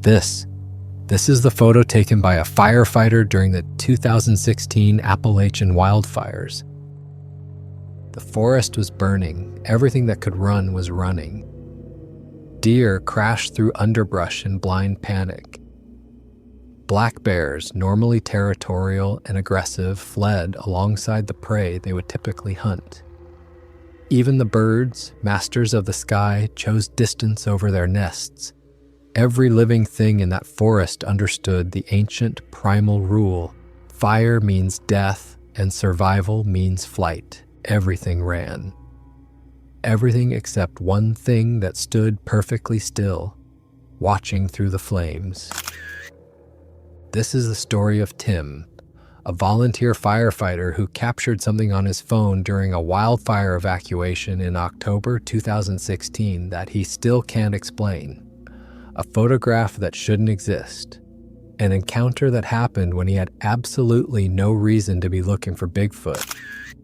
This is the photo taken by a firefighter during the 2016 Appalachian wildfires. The forest was burning. Everything that could run was running. Deer crashed through underbrush in blind panic. Black bears, normally territorial and aggressive, fled alongside the prey they would typically hunt. Even the birds, masters of the sky, chose distance over their nests. Every living thing in that forest understood the ancient primal rule: fire means death and survival means flight. Everything ran. Everything except one thing that stood perfectly still, watching through the flames. This is the story of Tim, a volunteer firefighter who captured something on his phone during a wildfire evacuation in October 2016 that he still can't explain. A photograph that shouldn't exist. An encounter that happened when he had absolutely no reason to be looking for Bigfoot,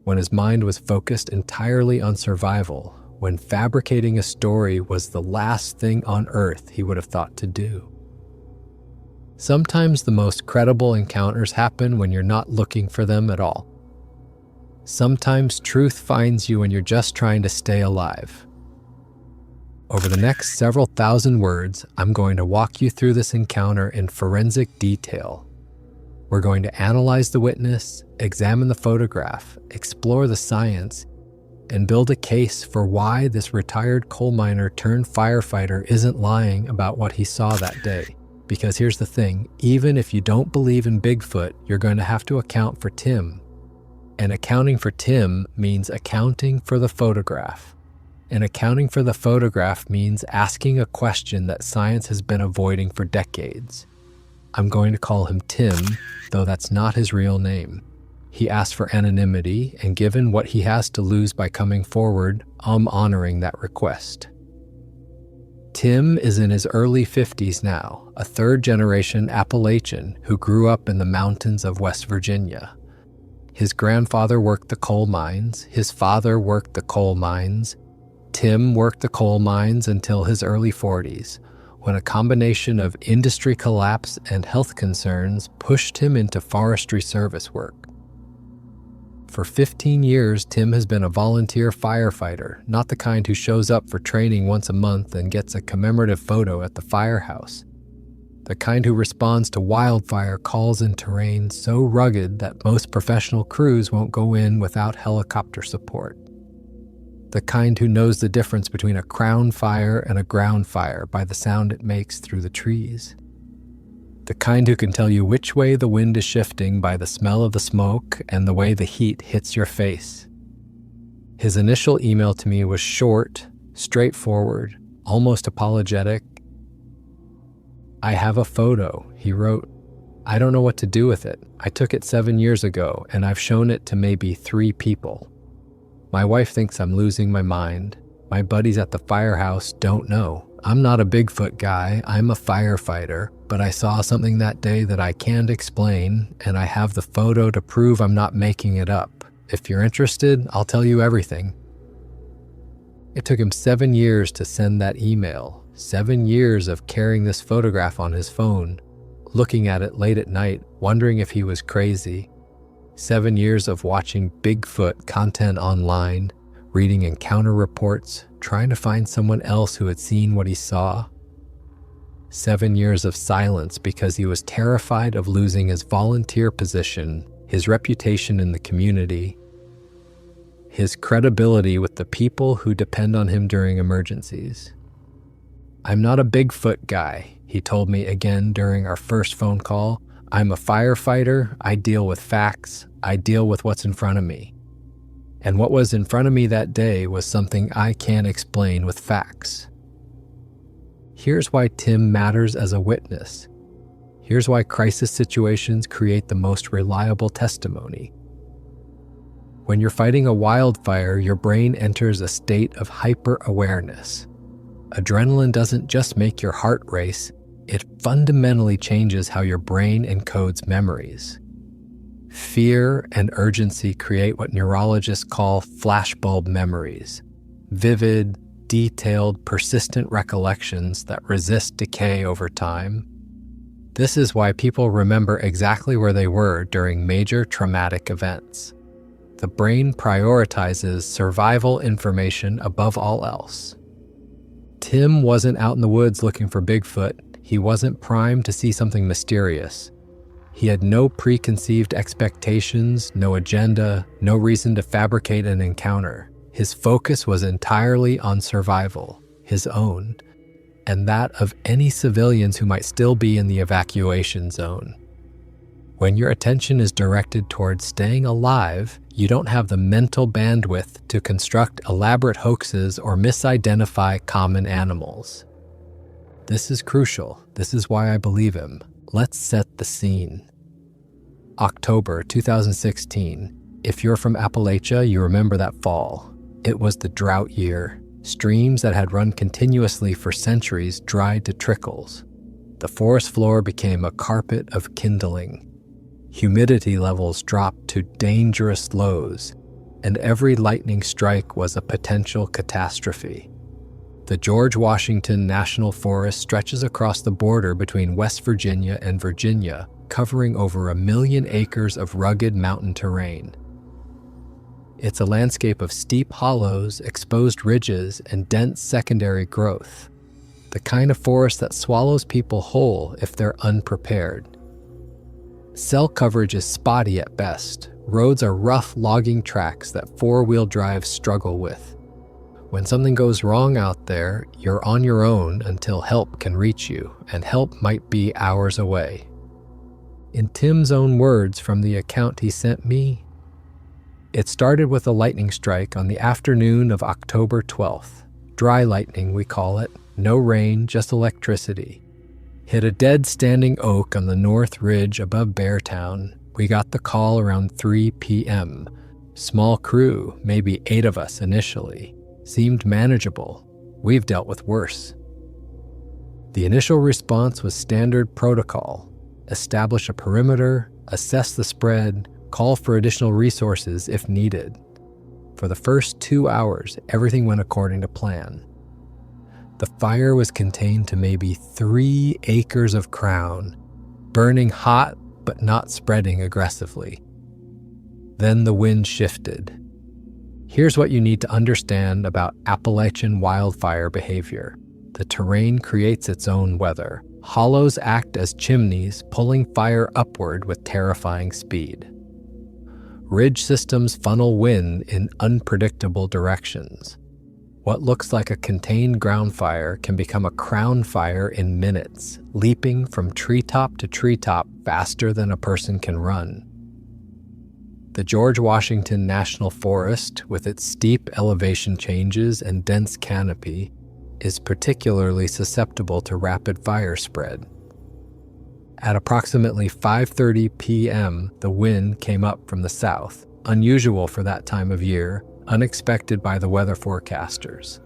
when his mind was focused entirely on survival, when fabricating a story was the last thing on earth he would have thought to do. Sometimes the most credible encounters happen when you're not looking for them at all. Sometimes truth finds you when you're just trying to stay alive. Over the next several thousand words, I'm going to walk you through this encounter in forensic detail. We're going to analyze the witness, examine the photograph, explore the science, and build a case for why this retired coal miner turned firefighter isn't lying about what he saw that day. Because here's the thing, even if you don't believe in Bigfoot, you're going to have to account for Tim. And accounting for Tim means accounting for the photograph. And accounting for the photograph means asking a question that science has been avoiding for decades. I'm going to call him Tim, though that's not his real name. He asked for anonymity, and given what he has to lose by coming forward, I'm honoring that request. Tim is in his early 50s now, a third-generation Appalachian who grew up in the mountains of West Virginia. His grandfather worked the coal mines, his father worked the coal mines. Tim worked the coal mines until his early 40s, when a combination of industry collapse and health concerns pushed him into forestry service work. For 15 years, Tim has been a volunteer firefighter, not the kind who shows up for training once a month and gets a commemorative photo at the firehouse. The kind who responds to wildfire calls in terrain so rugged that most professional crews won't go in without helicopter support. The kind who knows the difference between a crown fire and a ground fire by the sound it makes through the trees. The kind who can tell you which way the wind is shifting by the smell of the smoke and the way the heat hits your face. His initial email to me was short, straightforward, almost apologetic. "I have a photo," he wrote. "I don't know what to do with it. I took it 7 years ago, and I've shown it to maybe 3 people. My wife thinks I'm losing my mind. My buddies at the firehouse don't know. I'm not a Bigfoot guy, I'm a firefighter, but I saw something that day that I can't explain, and I have the photo to prove I'm not making it up. If you're interested, I'll tell you everything." It took him 7 years to send that email, 7 years of carrying this photograph on his phone, looking at it late at night, wondering if he was crazy. 7 years of watching Bigfoot content online, reading encounter reports, trying to find someone else who had seen what he saw. 7 years of silence because he was terrified of losing his volunteer position, his reputation in the community, his credibility with the people who depend on him during emergencies. "I'm not a Bigfoot guy," he told me again during our first phone call. "I'm a firefighter. I deal with facts. I deal with what's in front of me. And what was in front of me that day was something I can't explain with facts." Here's why Tim matters as a witness. Here's why crisis situations create the most reliable testimony. When you're fighting a wildfire, your brain enters a state of hyper-awareness. Adrenaline doesn't just make your heart race, it fundamentally changes how your brain encodes memories. Fear and urgency create what neurologists call flashbulb memories, vivid, detailed, persistent recollections that resist decay over time. This is why people remember exactly where they were during major traumatic events. The brain prioritizes survival information above all else. Tim wasn't out in the woods looking for Bigfoot. He wasn't primed to see something mysterious. He had no preconceived expectations, no agenda, no reason to fabricate an encounter. His focus was entirely on survival, his own, and that of any civilians who might still be in the evacuation zone. When your attention is directed towards staying alive, you don't have the mental bandwidth to construct elaborate hoaxes or misidentify common animals. This is crucial. This is why I believe him. Let's set the scene. October 2016. If you're from Appalachia, you remember that fall. It was the drought year. Streams that had run continuously for centuries dried to trickles. The forest floor became a carpet of kindling. Humidity levels dropped to dangerous lows, and every lightning strike was a potential catastrophe. The George Washington National Forest stretches across the border between West Virginia and Virginia, covering over 1 million acres of rugged mountain terrain. It's a landscape of steep hollows, exposed ridges, and dense secondary growth. The kind of forest that swallows people whole if they're unprepared. Cell coverage is spotty at best. Roads are rough logging tracks that four-wheel drives struggle with. When something goes wrong out there, you're on your own until help can reach you, and help might be hours away. In Tim's own words from the account he sent me, it started with a lightning strike on the afternoon of October 12th. Dry lightning, we call it. No rain, just electricity. Hit a dead standing oak on the north ridge above Beartown. We got the call around 3 p.m. Small crew, maybe 8 of us initially. Seemed manageable. We've dealt with worse. The initial response was standard protocol. Establish a perimeter, assess the spread, call for additional resources if needed. For the first 2 hours, everything went according to plan. The fire was contained to maybe 3 acres of crown, burning hot but not spreading aggressively. Then the wind shifted. Here's what you need to understand about Appalachian wildfire behavior. The terrain creates its own weather. Hollows act as chimneys, pulling fire upward with terrifying speed. Ridge systems funnel wind in unpredictable directions. What looks like a contained ground fire can become a crown fire in minutes, leaping from treetop to treetop faster than a person can run. The George Washington National Forest, with its steep elevation changes and dense canopy, is particularly susceptible to rapid fire spread. At approximately 5:30 p.m., the wind came up from the south, unusual for that time of year, unexpected by the weather forecasters.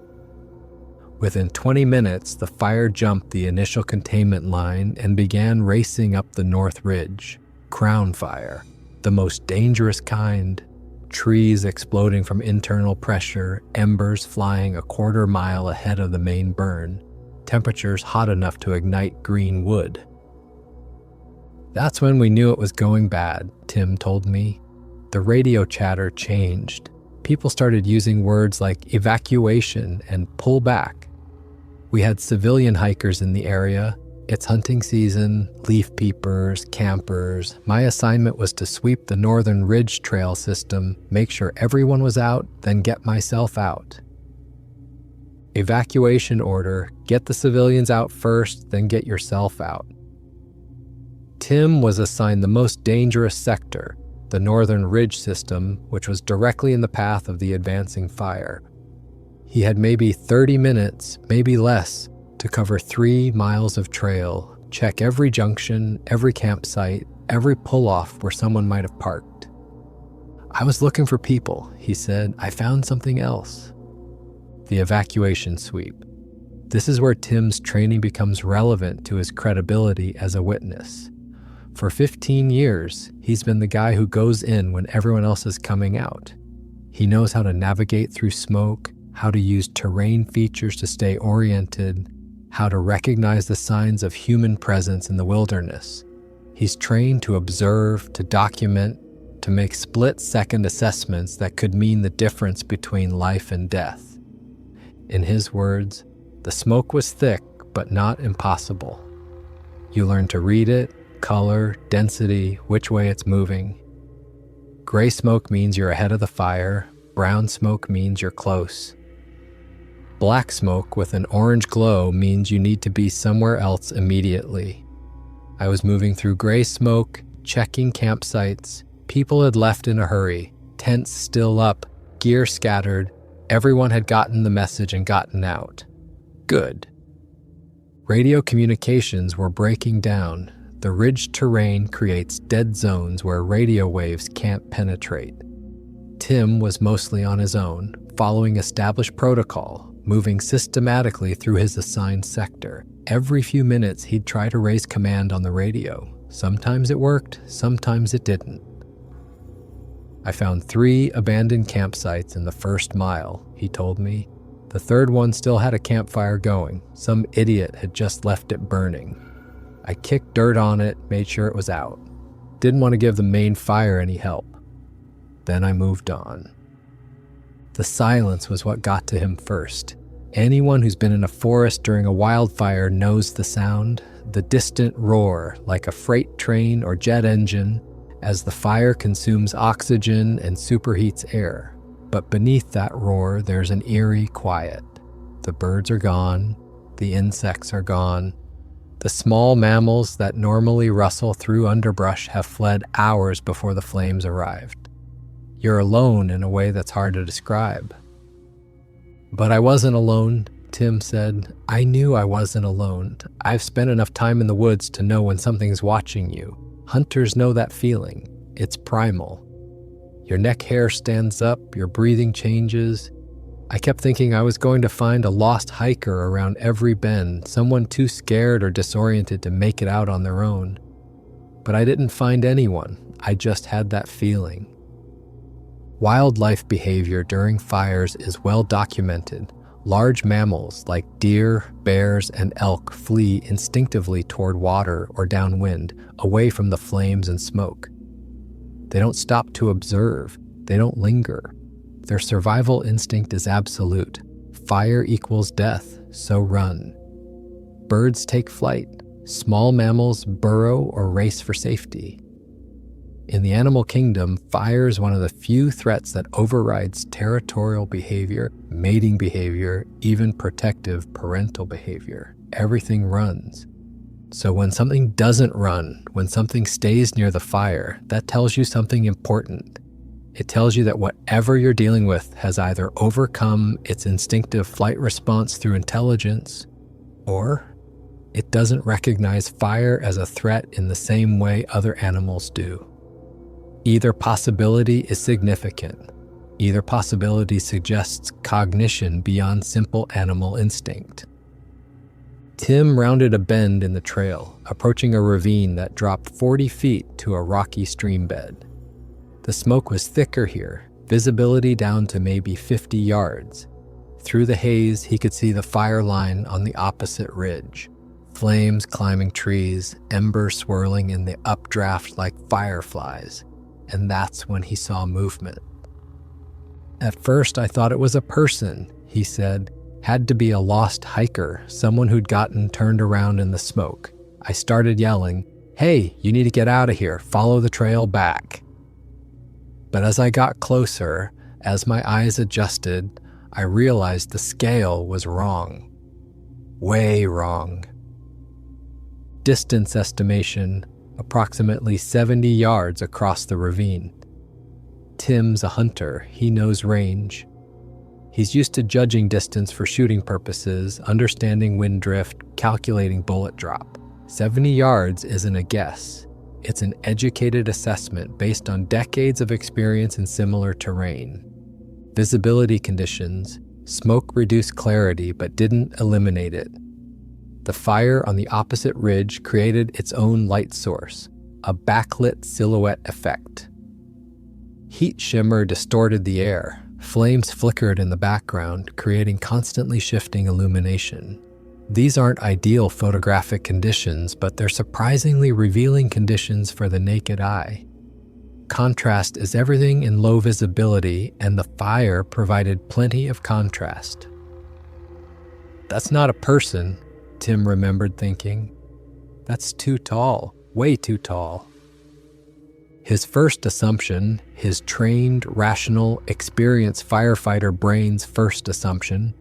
Within 20 minutes, the fire jumped the initial containment line and began racing up the north ridge. Crown fire, the most dangerous kind. Trees exploding from internal pressure, embers flying a quarter mile ahead of the main burn, temperatures hot enough to ignite green wood. That's when we knew it was going bad, Tim told me. The radio chatter changed. People started using words like evacuation and pull back. We had civilian hikers in the area. It's hunting season, leaf peepers, campers. My assignment was to sweep the Northern Ridge Trail system, make sure everyone was out, then get myself out. Evacuation order, get the civilians out first, then get yourself out. Tim was assigned the most dangerous sector, the Northern Ridge system, which was directly in the path of the advancing fire. He had maybe 30 minutes, maybe less, to cover 3 miles of trail, check every junction, every campsite, every pull-off where someone might have parked. I was looking for people, he said. I found something else. The evacuation sweep. This is where Tim's training becomes relevant to his credibility as a witness. For 15 years, he's been the guy who goes in when everyone else is coming out. He knows how to navigate through smoke, how to use terrain features to stay oriented, how to recognize the signs of human presence in the wilderness. He's trained to observe, to document, to make split-second assessments that could mean the difference between life and death. In his words, the smoke was thick, but not impossible. You learn to read it, color, density, which way it's moving. Gray smoke means you're ahead of the fire. Brown smoke means you're close. Black smoke with an orange glow means you need to be somewhere else immediately. I was moving through gray smoke, checking campsites. People had left in a hurry, tents still up, gear scattered. Everyone had gotten the message and gotten out. Good. Radio communications were breaking down. The ridge terrain creates dead zones where radio waves can't penetrate. Tim was mostly on his own, following established protocol, moving systematically through his assigned sector. Every few minutes, he'd try to raise command on the radio. Sometimes it worked, sometimes it didn't. I found 3 abandoned campsites in the first mile, he told me. The third one still had a campfire going. Some idiot had just left it burning. I kicked dirt on it, made sure it was out. Didn't want to give the main fire any help. Then I moved on. The silence was what got to him first. Anyone who's been in a forest during a wildfire knows the sound, the distant roar like a freight train or jet engine as the fire consumes oxygen and superheats air. But beneath that roar, there's an eerie quiet. The birds are gone, the insects are gone. The small mammals that normally rustle through underbrush have fled hours before the flames arrived. You're alone in a way that's hard to describe. But I wasn't alone, Tim said. I knew I wasn't alone. I've spent enough time in the woods to know when something's watching you. Hunters know that feeling. It's primal. Your neck hair stands up, your breathing changes. I kept thinking I was going to find a lost hiker around every bend, someone too scared or disoriented to make it out on their own. But I didn't find anyone. I just had that feeling. Wildlife behavior during fires is well documented. Large mammals like deer, bears, and elk flee instinctively toward water or downwind, away from the flames and smoke. They don't stop to observe. They don't linger. Their survival instinct is absolute. Fire equals death, so run. Birds take flight. Small mammals burrow or race for safety. In the animal kingdom, fire is one of the few threats that overrides territorial behavior, mating behavior, even protective parental behavior. Everything runs. So when something doesn't run, when something stays near the fire, that tells you something important. It tells you that whatever you're dealing with has either overcome its instinctive flight response through intelligence, or it doesn't recognize fire as a threat in the same way other animals do. Either possibility is significant. Either possibility suggests cognition beyond simple animal instinct. Tim rounded a bend in the trail, approaching a ravine that dropped 40 feet to a rocky stream bed. The smoke was thicker here, visibility down to maybe 50 yards. Through the haze, he could see the fire line on the opposite ridge. Flames climbing trees, embers swirling in the updraft like fireflies. And that's when he saw movement. At first, I thought it was a person, he said. Had to be a lost hiker, someone who'd gotten turned around in the smoke. I started yelling, "Hey, you need to get out of here, follow the trail back." But as I got closer, as my eyes adjusted, I realized the scale was wrong. Way wrong. Distance estimation, approximately 70 yards across the ravine. Tim's a hunter, he knows range. He's used to judging distance for shooting purposes, understanding wind drift, calculating bullet drop. 70 yards isn't a guess. It's an educated assessment based on decades of experience in similar terrain. Visibility conditions, smoke reduced clarity but didn't eliminate it. The fire on the opposite ridge created its own light source, a backlit silhouette effect. Heat shimmer distorted the air. Flames flickered in the background, creating constantly shifting illumination. These aren't ideal photographic conditions, but they're surprisingly revealing conditions for the naked eye. Contrast is everything in low visibility, and the fire provided plenty of contrast. "That's not a person," Tim remembered thinking. "That's too tall, way too tall." His first assumption, his trained, rational, experienced firefighter brain's first assumption,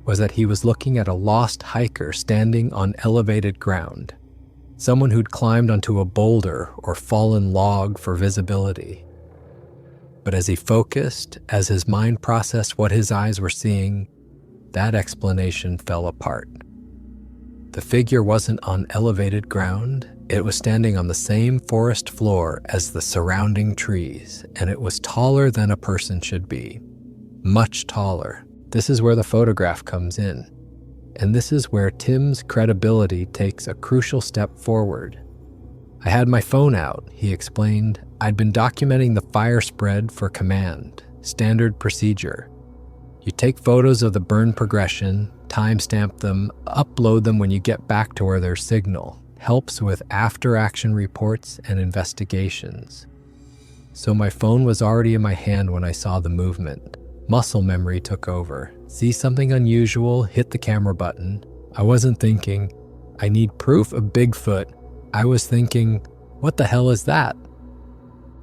was that he was looking at a lost hiker standing on elevated ground, someone who'd climbed onto a boulder or fallen log for visibility. But as he focused, as his mind processed what his eyes were seeing, that explanation fell apart. The figure wasn't on elevated ground. It was standing on the same forest floor as the surrounding trees, and it was taller than a person should be. Much taller. This is where the photograph comes in. And this is where Tim's credibility takes a crucial step forward. "I had my phone out," he explained. "I'd been documenting the fire spread for command. Standard procedure. You take photos of the burn progression, timestamp them, upload them when you get back to where there's signal. Helps with after-action reports and investigations." So my phone was already in my hand when I saw the movement. Muscle memory took over. See something unusual, hit the camera button. I wasn't thinking, "I need proof of Bigfoot." I was thinking, "What the hell is that?"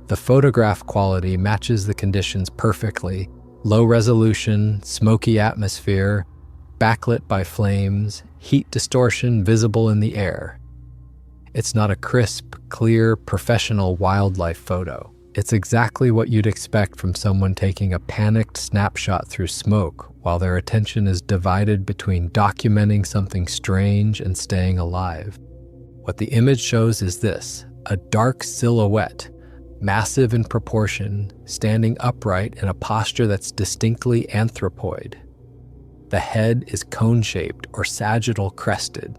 The photograph quality matches the conditions perfectly. Low resolution, smoky atmosphere, backlit by flames, heat distortion visible in the air. It's not a crisp, clear, professional wildlife photo. It's exactly what you'd expect from someone taking a panicked snapshot through smoke while their attention is divided between documenting something strange and staying alive. What the image shows is this: a dark silhouette, massive in proportion, standing upright in a posture that's distinctly anthropoid. The head is cone-shaped or sagittal crested,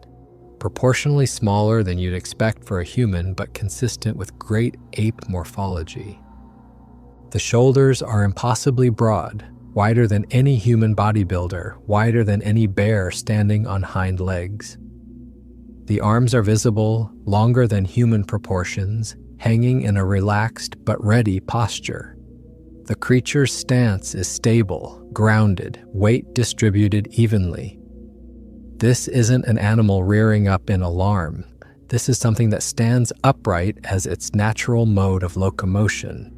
proportionally smaller than you'd expect for a human, but consistent with great ape morphology. The shoulders are impossibly broad, wider than any human bodybuilder, wider than any bear standing on hind legs. The arms are visible, longer than human proportions, hanging in a relaxed but ready posture. The creature's stance is stable, grounded, weight distributed evenly. This isn't an animal rearing up in alarm. This is something that stands upright as its natural mode of locomotion.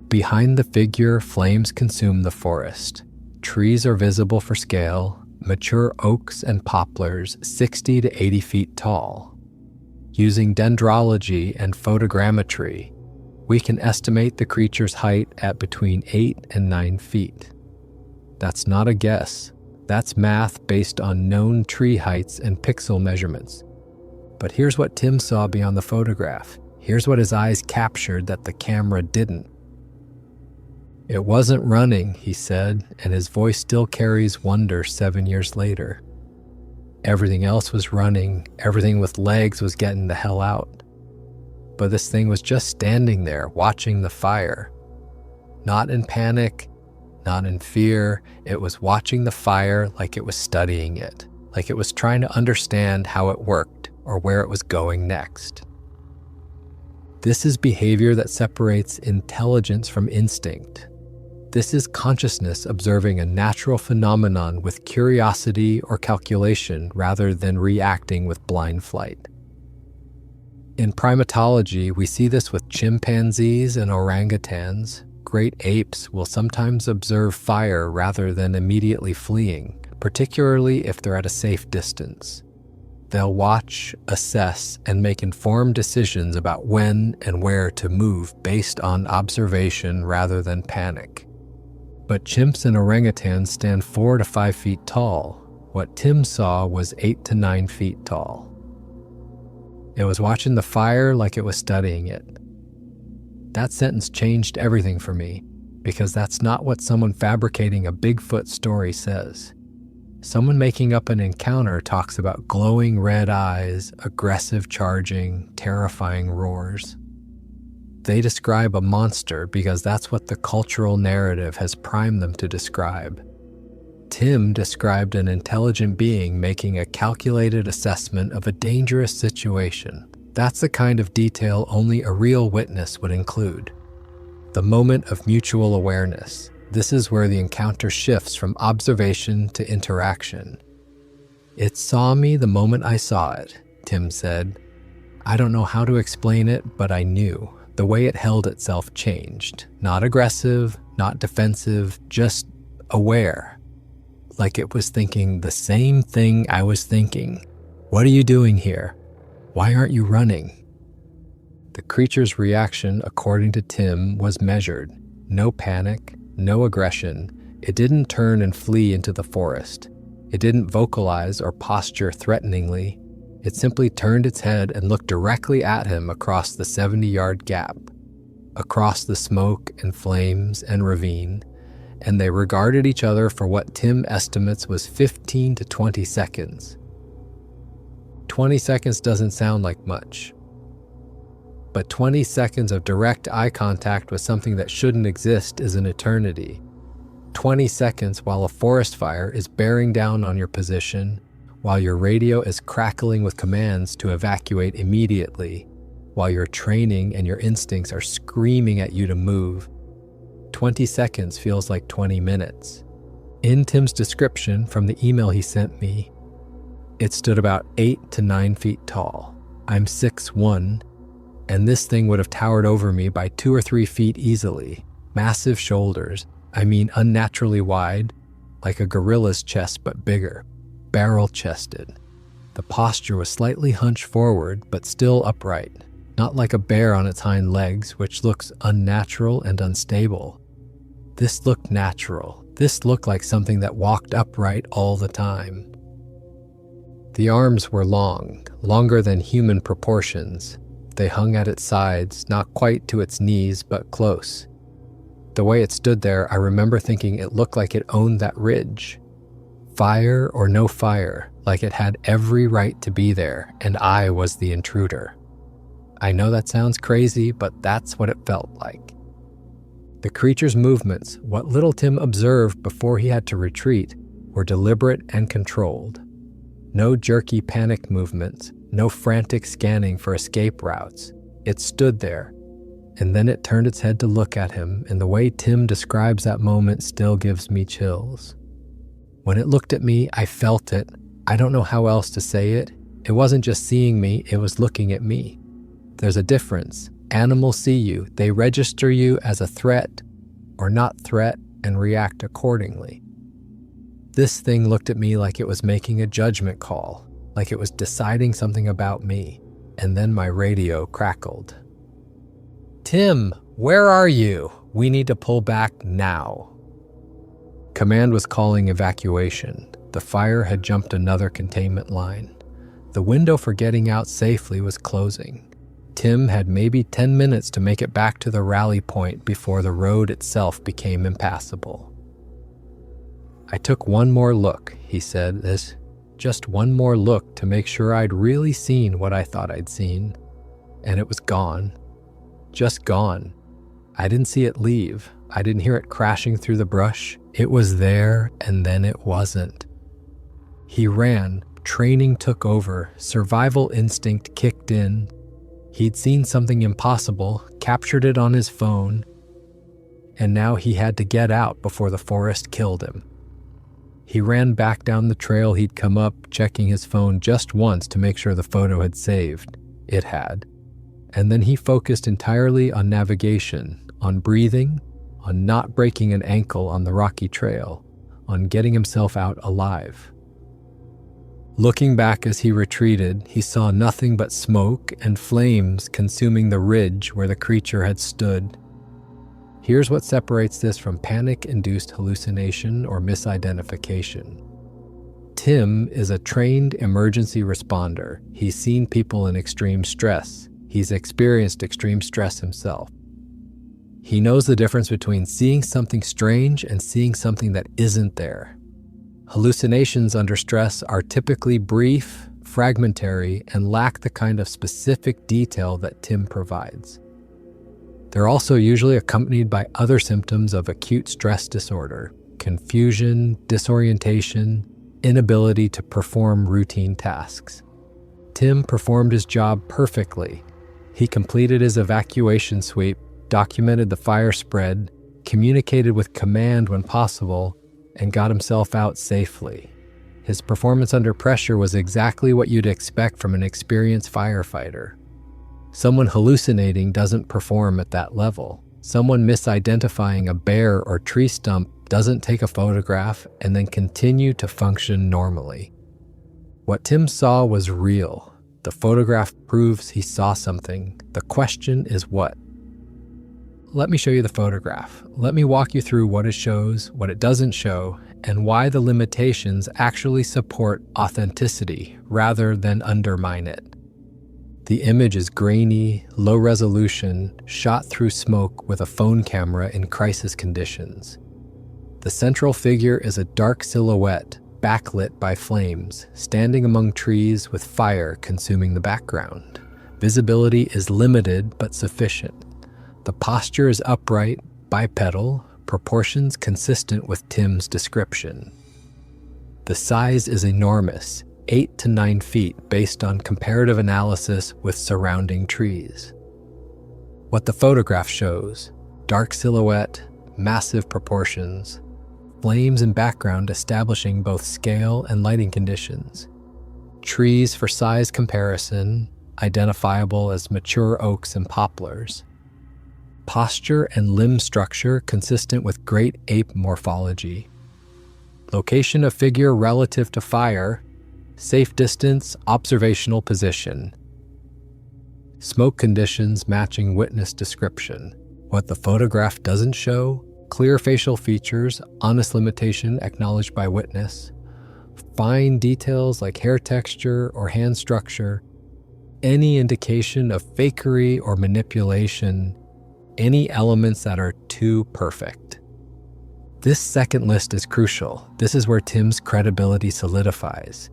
Behind the figure, flames consume the forest. Trees are visible for scale, mature oaks and poplars 60 to 80 feet tall. Using dendrology and photogrammetry, we can estimate the creature's height at between 8 and 9 feet. That's not a guess. That's math based on known tree heights and pixel measurements. But here's what Tim saw beyond the photograph. Here's what his eyes captured that the camera didn't. "It wasn't running," he said, and his voice still carries wonder 7 years later. Everything else was running. Everything with legs was getting the hell out. But this thing was just standing there, watching the fire. Not in panic, not in fear. It was watching the fire like it was studying it, like it was trying to understand how it worked or where it was going next. This is behavior that separates intelligence from instinct. This is consciousness observing a natural phenomenon with curiosity or calculation rather than reacting with blind flight. In primatology, we see this with chimpanzees and orangutans. Great apes will sometimes observe fire rather than immediately fleeing, particularly if they're at a safe distance. They'll watch, assess, and make informed decisions about when and where to move based on observation rather than panic. But chimps and orangutans stand 4 to 5 feet tall. What Tim saw was 8 to 9 feet tall. It was watching the fire like it was studying it. That sentence changed everything for me, because that's not what someone fabricating a Bigfoot story says. Someone making up an encounter talks about glowing red eyes, aggressive charging, terrifying roars. They describe a monster because that's what the cultural narrative has primed them to describe. Tim described an intelligent being making a calculated assessment of a dangerous situation. That's the kind of detail only a real witness would include. The moment of mutual awareness. This is where the encounter shifts from observation to interaction. It saw me the moment I saw it, Tim said. I don't know how to explain it, but I knew. The way it held itself changed. Not aggressive, not defensive, just aware. Like it was thinking the same thing I was thinking. What are you doing here? Why aren't you running? The creature's reaction, according to Tim, was measured. No panic, no aggression. It didn't turn and flee into the forest. It didn't vocalize or posture threateningly. It simply turned its head and looked directly at him across the 70-yard gap, across the smoke and flames and ravine, and they regarded each other for what Tim estimates was 15 to 20 seconds. 20 seconds doesn't sound like much, but 20 seconds of direct eye contact with something that shouldn't exist is an eternity. 20 seconds while a forest fire is bearing down on your position, while your radio is crackling with commands to evacuate immediately, while your training and your instincts are screaming at you to move. 20 seconds feels like 20 minutes. In Tim's description from the email he sent me, it stood about 8 to 9 feet tall. I'm 6'1", and this thing would have towered over me by 2 or 3 feet easily. Massive shoulders, unnaturally wide, like a gorilla's chest but bigger, barrel-chested. The posture was slightly hunched forward but still upright, not like a bear on its hind legs, which looks unnatural and unstable. This looked natural. This looked like something that walked upright all the time. The arms were long, longer than human proportions. They hung at its sides, not quite to its knees, but close. The way it stood there, I remember thinking it looked like it owned that ridge. Fire or no fire, like it had every right to be there, and I was the intruder. I know that sounds crazy, but that's what it felt like. The creature's movements, what little Tim observed before he had to retreat, were deliberate and controlled. No jerky panic movements, no frantic scanning for escape routes. It stood there, and then it turned its head to look at him, and the way Tim describes that moment still gives me chills. When it looked at me, I felt it. I don't know how else to say it. It wasn't just seeing me, it was looking at me. There's a difference. Animals see you. They register you as a threat or not threat and react accordingly. This thing looked at me like it was making a judgment call, like it was deciding something about me, and then my radio crackled. Tim, where are you? We need to pull back now. Command was calling evacuation. The fire had jumped another containment line. The window for getting out safely was closing. Tim had maybe 10 minutes to make it back to the rally point before the road itself became impassable. I took one more look, he said, just one more look to make sure I'd really seen what I thought I'd seen. And it was gone. Just gone. I didn't see it leave. I didn't hear it crashing through the brush. It was there, and then it wasn't. He ran. Training took over. Survival instinct kicked in. He'd seen something impossible, captured it on his phone, and now he had to get out before the forest killed him. He ran back down the trail he'd come up, checking his phone just once to make sure the photo had saved. It had. And then he focused entirely on navigation, on breathing, on not breaking an ankle on the rocky trail, on getting himself out alive. Looking back as he retreated, he saw nothing but smoke and flames consuming the ridge where the creature had stood. Here's what separates this from panic-induced hallucination or misidentification. Tim is a trained emergency responder. He's seen people in extreme stress. He's experienced extreme stress himself. He knows the difference between seeing something strange and seeing something that isn't there. Hallucinations under stress are typically brief, fragmentary, and lack the kind of specific detail that Tim provides. They're also usually accompanied by other symptoms of acute stress disorder, confusion, disorientation, inability to perform routine tasks. Tim performed his job perfectly. He completed his evacuation sweep, documented the fire spread, communicated with command when possible, and got himself out safely. His performance under pressure was exactly what you'd expect from an experienced firefighter. Someone hallucinating doesn't perform at that level. Someone misidentifying a bear or tree stump doesn't take a photograph and then continue to function normally. What Tim saw was real. The photograph proves he saw something. The question is what? Let me show you the photograph. Let me walk you through what it shows, what it doesn't show, and why the limitations actually support authenticity rather than undermine it. The image is grainy, low resolution, shot through smoke with a phone camera in crisis conditions. The central figure is a dark silhouette, backlit by flames, standing among trees with fire consuming the background. Visibility is limited but sufficient. The posture is upright, bipedal, proportions consistent with Tim's description. The size is enormous, 8 to 9 feet based on comparative analysis with surrounding trees. What the photograph shows: dark silhouette, massive proportions, flames in background establishing both scale and lighting conditions. Trees for size comparison, identifiable as mature oaks and poplars. Posture and limb structure consistent with great ape morphology. Location of figure relative to fire, safe distance, observational position. Smoke conditions matching witness description. What the photograph doesn't show: clear facial features, honest limitation acknowledged by witness, fine details like hair texture or hand structure, any indication of fakery or manipulation, any elements that are too perfect. This second list is crucial. This is where Tim's credibility solidifies.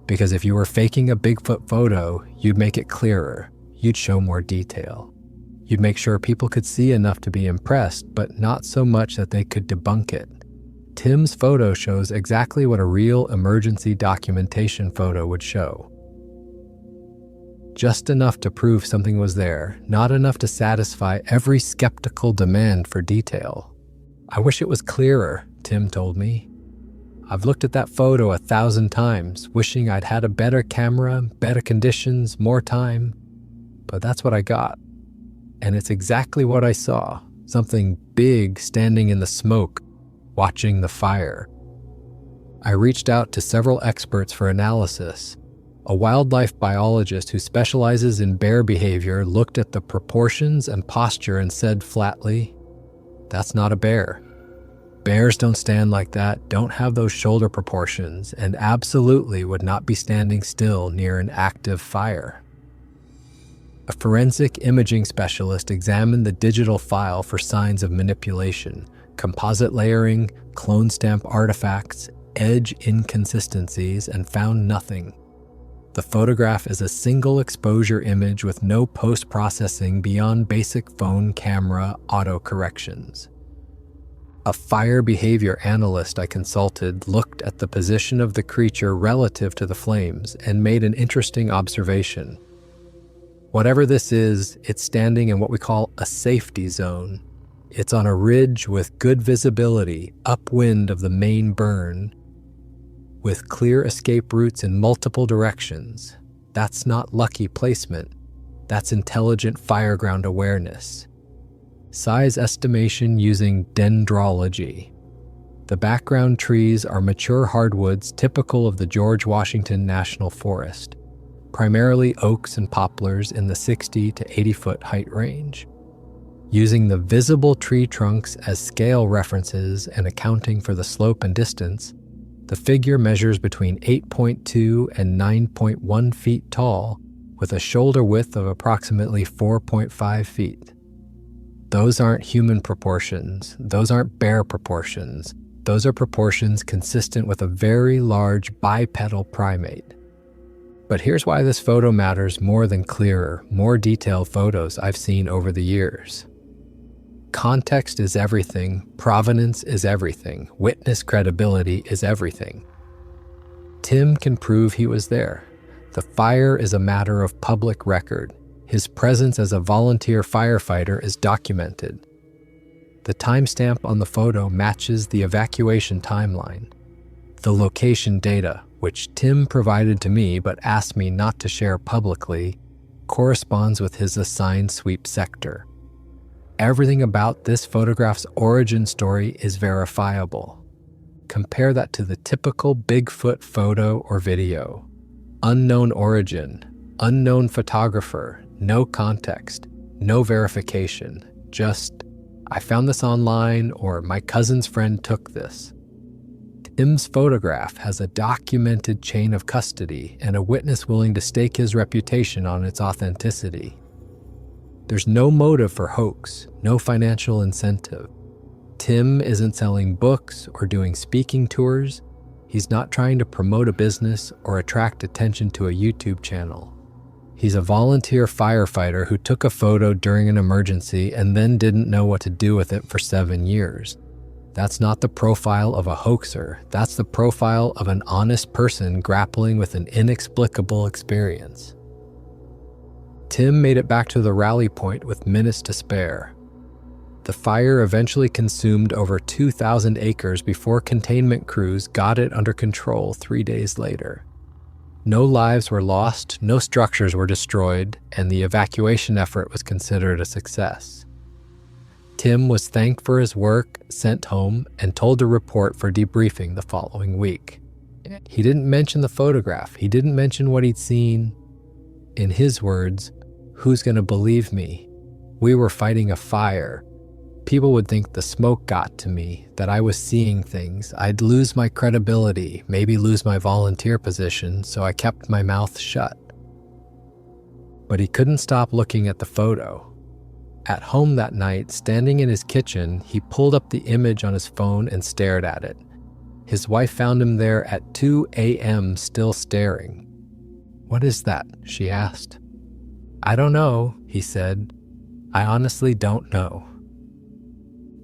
Because if you were faking a Bigfoot photo, you'd make it clearer. You'd show more detail. You'd make sure people could see enough to be impressed, but not so much that they could debunk it. Tim's photo shows exactly what a real emergency documentation photo would show. Just enough to prove something was there, not enough to satisfy every skeptical demand for detail. "I wish it was clearer," Tim told me. "I've looked at that photo 1,000 times, wishing I'd had a better camera, better conditions, more time. But that's what I got. And it's exactly what I saw. Something big standing in the smoke, watching the fire." I reached out to several experts for analysis. A wildlife biologist who specializes in bear behavior looked at the proportions and posture and said flatly, "That's not a bear. Bears don't stand like that, don't have those shoulder proportions, and absolutely would not be standing still near an active fire." A forensic imaging specialist examined the digital file for signs of manipulation, composite layering, clone stamp artifacts, edge inconsistencies, and found nothing. The photograph is a single exposure image with no post-processing beyond basic phone camera auto-corrections. A fire behavior analyst I consulted looked at the position of the creature relative to the flames and made an interesting observation. Whatever this is, it's standing in what we call a safety zone. It's on a ridge with good visibility, upwind of the main burn, with clear escape routes in multiple directions. That's not lucky placement. That's intelligent fireground awareness. Size estimation using dendrology. The background trees are mature hardwoods typical of the George Washington National Forest, primarily oaks and poplars in the 60 to 80 foot height range. Using the visible tree trunks as scale references and accounting for the slope and distance, the figure measures between 8.2 and 9.1 feet tall, with a shoulder width of approximately 4.5 feet. Those aren't human proportions. Those aren't bear proportions. Those are proportions consistent with a very large bipedal primate. But here's why this photo matters more than clearer, more detailed photos I've seen over the years. Context is everything, provenance is everything, witness credibility is everything. Tim can prove he was there. The fire is a matter of public record. His presence as a volunteer firefighter is documented. The timestamp on the photo matches the evacuation timeline. The location data, which Tim provided to me but asked me not to share publicly, corresponds with his assigned sweep sector. Everything about this photograph's origin story is verifiable. Compare that to the typical Bigfoot photo or video. Unknown origin, unknown photographer, no context, no verification, just, I found this online, or my cousin's friend took this. Tim's photograph has a documented chain of custody and a witness willing to stake his reputation on its authenticity. There's no motive for hoax, no financial incentive. Tim isn't selling books or doing speaking tours. He's not trying to promote a business or attract attention to a YouTube channel. He's a volunteer firefighter who took a photo during an emergency and then didn't know what to do with it for 7 years. That's not the profile of a hoaxer. That's the profile of an honest person grappling with an inexplicable experience. Tim made it back to the rally point with minutes to spare. The fire eventually consumed over 2,000 acres before containment crews got it under control 3 days later. No lives were lost, no structures were destroyed, and the evacuation effort was considered a success. Tim was thanked for his work, sent home, and told to report for debriefing the following week. He didn't mention the photograph. He didn't mention what he'd seen. In his words, "Who's going to believe me? We were fighting a fire. People would think the smoke got to me, that I was seeing things. I'd lose my credibility, maybe lose my volunteer position, so I kept my mouth shut." But he couldn't stop looking at the photo. At home that night, standing in his kitchen, he pulled up the image on his phone and stared at it. His wife found him there at 2 a.m. still staring. "What is that?" she asked. "I don't know," he said. "I honestly don't know."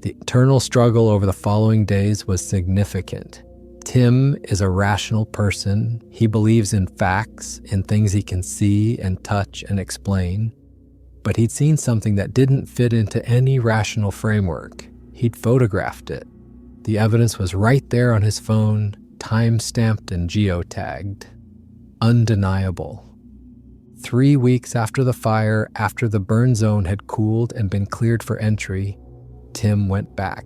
The internal struggle over the following days was significant. Tim is a rational person. He believes in facts, in things he can see and touch and explain. But he'd seen something that didn't fit into any rational framework. He'd photographed it. The evidence was right there on his phone, time-stamped and geotagged. Undeniable. 3 weeks after the fire, after the burn zone had cooled and been cleared for entry, Tim went back.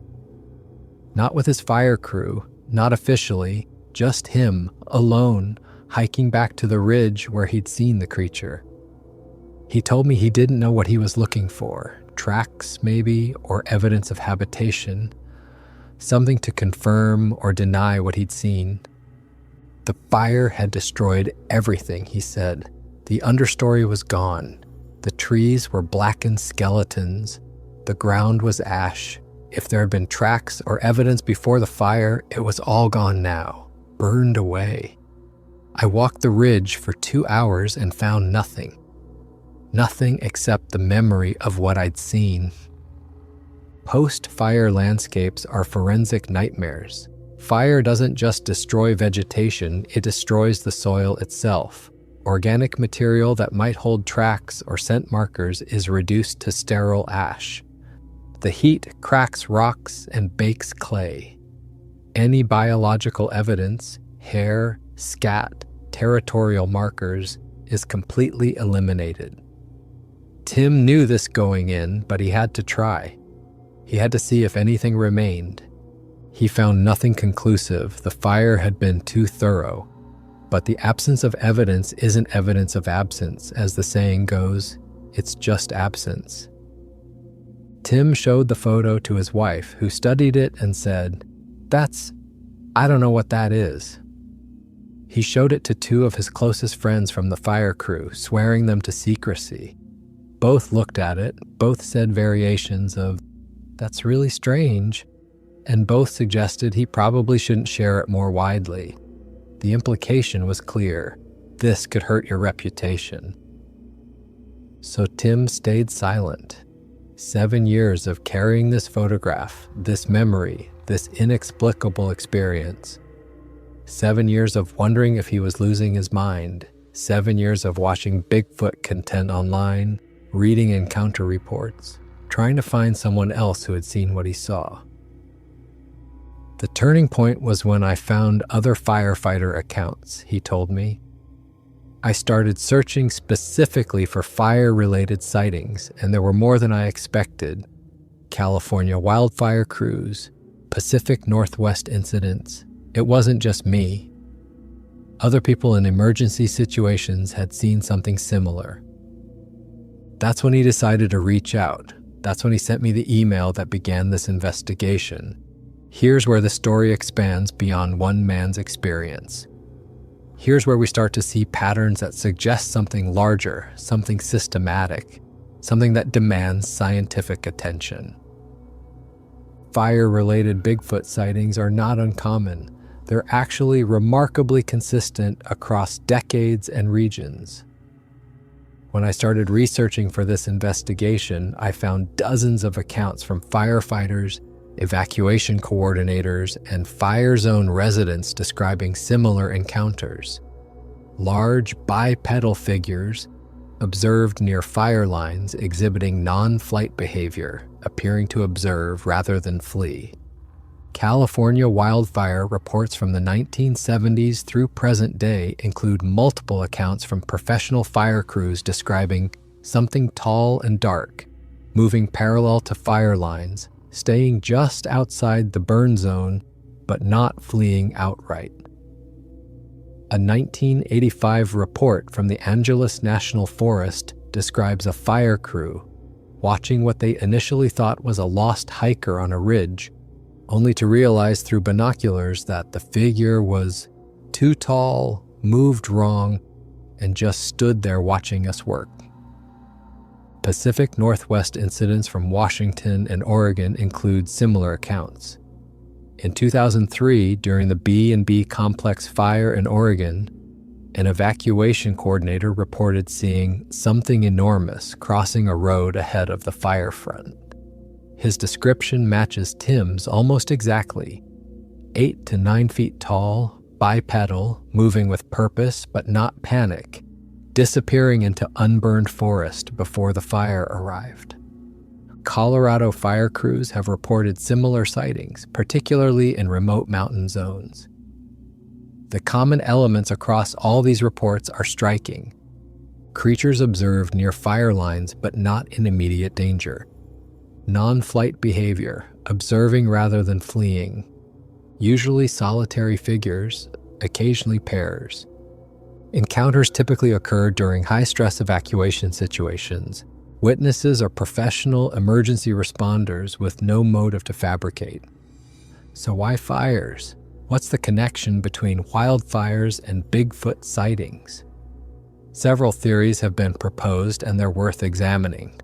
Not with his fire crew, not officially, just him, alone, hiking back to the ridge where he'd seen the creature. He told me he didn't know what he was looking for, tracks maybe, or evidence of habitation, something to confirm or deny what he'd seen. The fire had destroyed everything, he said. The understory was gone. The trees were blackened skeletons. The ground was ash. If there had been tracks or evidence before the fire, it was all gone now, burned away. I walked the ridge for 2 hours and found nothing. Nothing except the memory of what I'd seen. Post-fire landscapes are forensic nightmares. Fire doesn't just destroy vegetation, it destroys the soil itself. Organic material that might hold tracks or scent markers is reduced to sterile ash. The heat cracks rocks and bakes clay. Any biological evidence, hair, scat, territorial markers, is completely eliminated. Tim knew this going in, but he had to try. He had to see if anything remained. He found nothing conclusive. The fire had been too thorough. But the absence of evidence isn't evidence of absence, as the saying goes. It's just absence. Tim showed the photo to his wife, who studied it and said, I don't know what that is." He showed it to 2 of his closest friends from the fire crew, swearing them to secrecy. Both looked at it, both said variations of, "That's really strange," and both suggested he probably shouldn't share it more widely. The implication was clear. This could hurt your reputation. So Tim stayed silent. 7 years of carrying this photograph, this memory, this inexplicable experience. 7 years of wondering if he was losing his mind. 7 years of watching Bigfoot content online, reading encounter reports, trying to find someone else who had seen what he saw. The turning point was when I found other firefighter accounts, he told me. I started searching specifically for fire-related sightings, and there were more than I expected. California wildfire crews, Pacific Northwest incidents. It wasn't just me. Other people in emergency situations had seen something similar. That's when he decided to reach out. That's when he sent me the email that began this investigation. Here's where the story expands beyond one man's experience. Here's where we start to see patterns that suggest something larger, something systematic, something that demands scientific attention. Fire-related Bigfoot sightings are not uncommon. They're actually remarkably consistent across decades and regions. When I started researching for this investigation, I found dozens of accounts from firefighters, evacuation coordinators, and fire zone residents describing similar encounters. Large bipedal figures observed near fire lines exhibiting non-flight behavior, appearing to observe rather than flee. California wildfire reports from the 1970s through present day include multiple accounts from professional fire crews describing something tall and dark, moving parallel to fire lines, staying just outside the burn zone, but not fleeing outright. A 1985 report from the Angeles National Forest describes a fire crew watching what they initially thought was a lost hiker on a ridge, only to realize through binoculars that the figure was too tall, moved wrong, and just stood there watching us work. Pacific Northwest incidents from Washington and Oregon include similar accounts. In 2003, during the B&B complex fire in Oregon, an evacuation coordinator reported seeing something enormous crossing a road ahead of the fire front. His description matches Tim's almost exactly. 8 to 9 feet tall, bipedal, moving with purpose but not panic, disappearing into unburned forest before the fire arrived. Colorado fire crews have reported similar sightings, particularly in remote mountain zones. The common elements across all these reports are striking. Creatures observed near fire lines but not in immediate danger. Non-flight behavior, observing rather than fleeing. Usually solitary figures, occasionally pairs. Encounters typically occur during high-stress evacuation situations. Witnesses are professional emergency responders with no motive to fabricate. So why fires? What's the connection between wildfires and Bigfoot sightings? Several theories have been proposed and they're worth examining.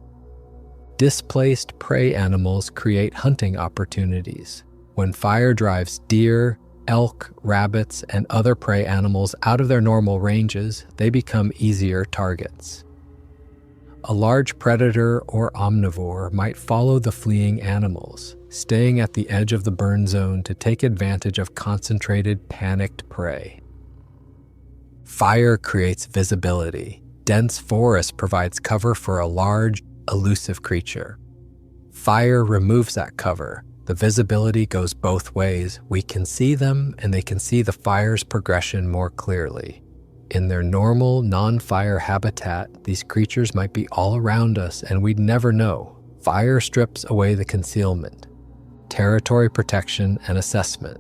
Displaced prey animals create hunting opportunities. When fire drives deer, elk, rabbits, and other prey animals out of their normal ranges, they become easier targets. A large predator or omnivore might follow the fleeing animals, staying at the edge of the burn zone to take advantage of concentrated, panicked prey. Fire creates visibility. Dense forest provides cover for a large, elusive creature. Fire removes that cover. The visibility goes both ways. We can see them, and they can see the fire's progression more clearly. In their normal, non-fire habitat, these creatures might be all around us, and we'd never know. Fire strips away the concealment, territory protection, and assessment.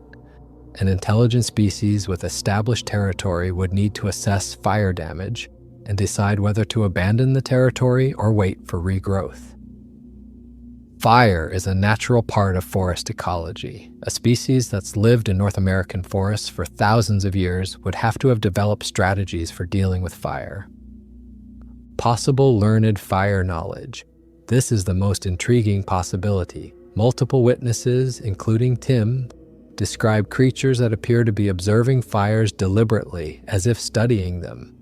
An intelligent species with established territory would need to assess fire damage and decide whether to abandon the territory or wait for regrowth. Fire is a natural part of forest ecology. A species that's lived in North American forests for thousands of years would have to have developed strategies for dealing with fire. Possible learned fire knowledge. This is the most intriguing possibility. Multiple witnesses, including Tim, describe creatures that appear to be observing fires deliberately, as if studying them.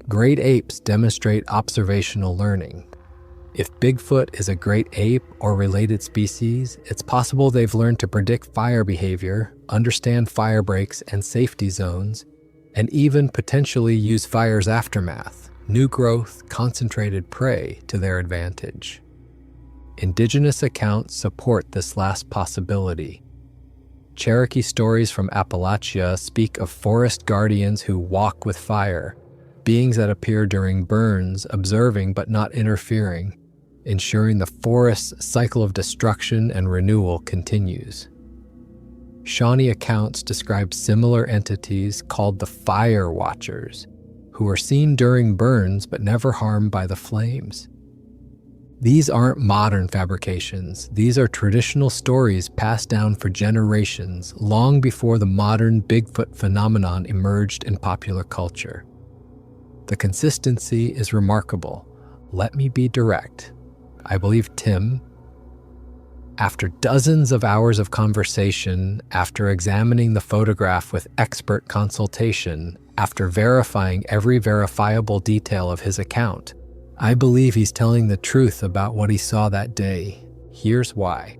Great apes demonstrate observational learning. If Bigfoot is a great ape or related species, it's possible they've learned to predict fire behavior, understand fire breaks and safety zones, and even potentially use fire's aftermath, new growth, concentrated prey, to their advantage. Indigenous accounts support this last possibility. Cherokee stories from Appalachia speak of forest guardians who walk with fire, beings that appear during burns, observing but not interfering, ensuring the forest's cycle of destruction and renewal continues. Shawnee accounts describe similar entities called the Fire Watchers, who are seen during burns but never harmed by the flames. These aren't modern fabrications. These are traditional stories passed down for generations, long before the modern Bigfoot phenomenon emerged in popular culture. The consistency is remarkable. Let me be direct. I believe Tim, after dozens of hours of conversation, after examining the photograph with expert consultation, after verifying every verifiable detail of his account, I believe he's telling the truth about what he saw that day. Here's why.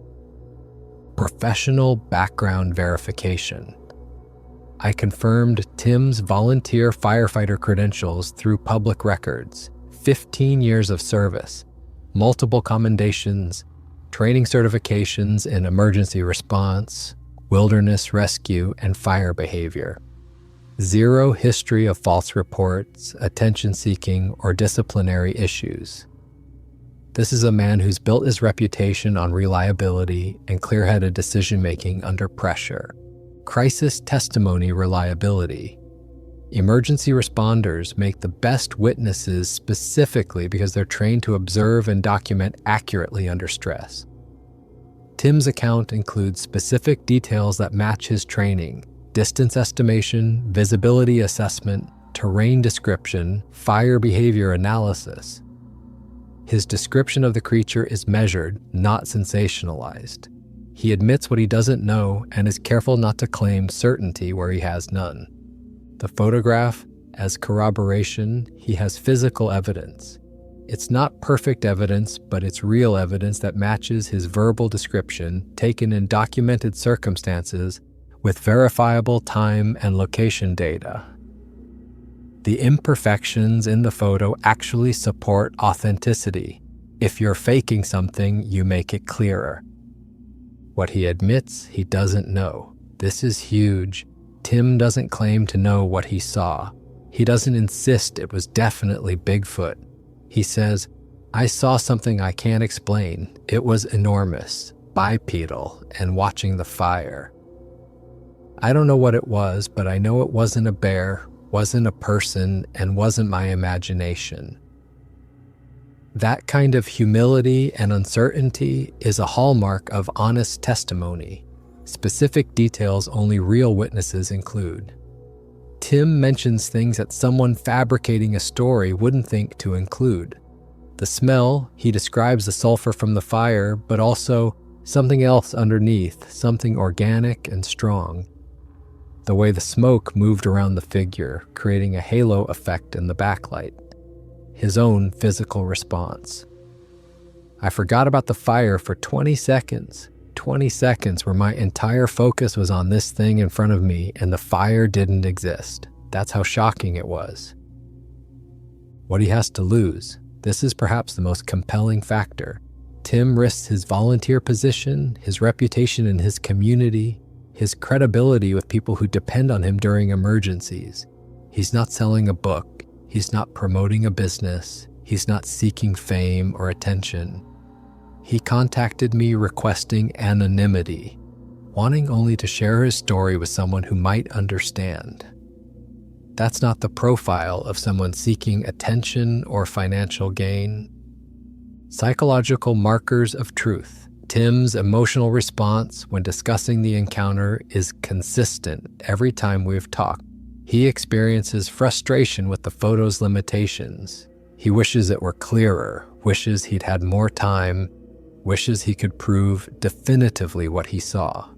Professional background verification. I confirmed Tim's volunteer firefighter credentials through public records, 15 years of service, multiple commendations, training certifications in emergency response, wilderness rescue, and fire behavior. Zero history of false reports, attention-seeking, or disciplinary issues. This is a man who's built his reputation on reliability and clear-headed decision-making under pressure. Crisis testimony reliability. Emergency responders make the best witnesses specifically because they're trained to observe and document accurately under stress. Tim's account includes specific details that match his training: distance estimation, visibility assessment, terrain description, fire behavior analysis. His description of the creature is measured, not sensationalized. He admits what he doesn't know and is careful not to claim certainty where he has none. The photograph, as corroboration, he has physical evidence. It's not perfect evidence, but it's real evidence that matches his verbal description, taken in documented circumstances, with verifiable time and location data. The imperfections in the photo actually support authenticity. If you're faking something, you make it clearer. What he admits, he doesn't know. This is huge. Tim doesn't claim to know what he saw. He doesn't insist it was definitely Bigfoot. He says, "I saw something I can't explain. It was enormous, bipedal, and watching the fire. I don't know what it was, but I know it wasn't a bear, wasn't a person, and wasn't my imagination." That kind of humility and uncertainty is a hallmark of honest testimony. Specific details only real witnesses include. Tim mentions things that someone fabricating a story wouldn't think to include. The smell, he describes the sulfur from the fire, but also something else underneath, something organic and strong. The way the smoke moved around the figure, creating a halo effect in the backlight. His own physical response. I forgot about the fire for 20 seconds. 20 seconds where my entire focus was on this thing in front of me and the fire didn't exist. That's how shocking it was. What he has to lose. This is perhaps the most compelling factor. Tim risks his volunteer position, his reputation in his community, his credibility with people who depend on him during emergencies. He's not selling a book. He's not promoting a business. He's not seeking fame or attention. He contacted me requesting anonymity, wanting only to share his story with someone who might understand. That's not the profile of someone seeking attention or financial gain. Psychological markers of truth. Tim's emotional response when discussing the encounter is consistent every time we've talked. He experiences frustration with the photo's limitations. He wishes it were clearer, wishes he'd had more time, wishes he could prove definitively what he saw.